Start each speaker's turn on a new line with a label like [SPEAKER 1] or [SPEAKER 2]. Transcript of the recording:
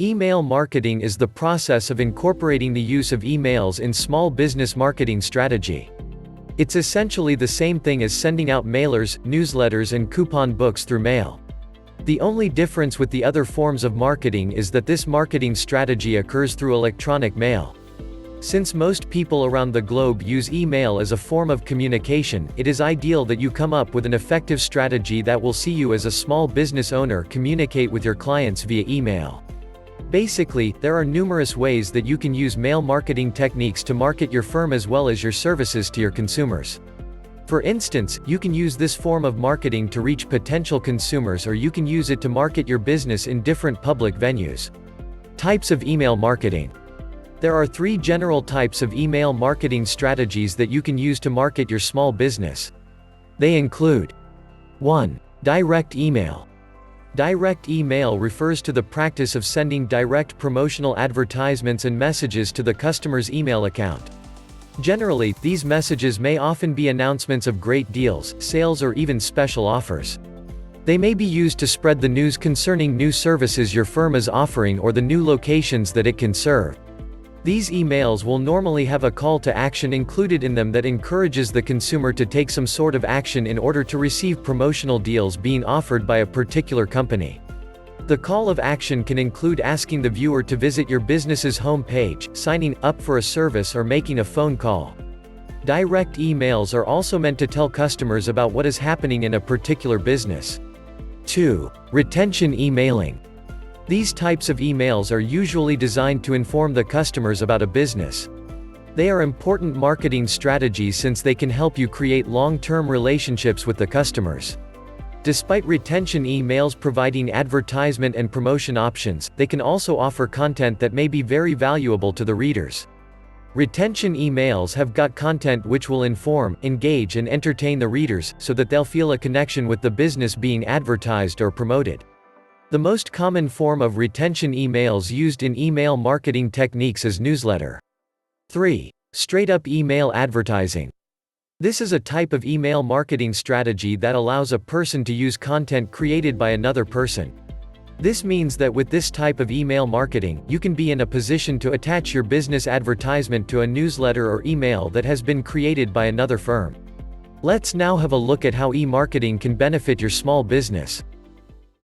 [SPEAKER 1] Email marketing is the process of incorporating the use of emails in small business marketing strategy. It's essentially the same thing as sending out mailers, newsletters and coupon books through mail. The only difference with the other forms of marketing is that this marketing strategy occurs through electronic mail. Since most people around the globe use email as a form of communication, it is ideal that you come up with an effective strategy that will see you as a small business owner communicate with your clients via email. Basically, there are numerous ways that you can use mail marketing techniques to market your firm as well as your services to your consumers. For instance, you can use this form of marketing to reach potential consumers, or you can use it to market your business in different public venues. Types of email marketing. There are 3 general types of email marketing strategies that you can use to market your small business. They include 1. Direct email. Direct email refers to the practice of sending direct promotional advertisements and messages to the customer's email account. Generally, these messages may often be announcements of great deals, sales or even special offers. They may be used to spread the news concerning new services your firm is offering or the new locations that it can serve. These emails will normally have a call to action included in them that encourages the consumer to take some sort of action in order to receive promotional deals being offered by a particular company. The call of action can include asking the viewer to visit your business's home page, signing up for a service or making a phone call. Direct emails are also meant to tell customers about what is happening in a particular business. 2. Retention emailing. These types of emails are usually designed to inform the customers about a business. They are important marketing strategies since they can help you create long-term relationships with the customers. Despite retention emails providing advertisement and promotion options, they can also offer content that may be very valuable to the readers. Retention emails have got content which will inform, engage and entertain the readers, so that they'll feel a connection with the business being advertised or promoted. The most common form of retention emails used in email marketing techniques is newsletter. 3. Straight-up email advertising. This is a type of email marketing strategy that allows a person to use content created by another person. This means that with this type of email marketing, you can be in a position to attach your business advertisement to a newsletter or email that has been created by another firm. Let's now have a look at how e-marketing can benefit your small business.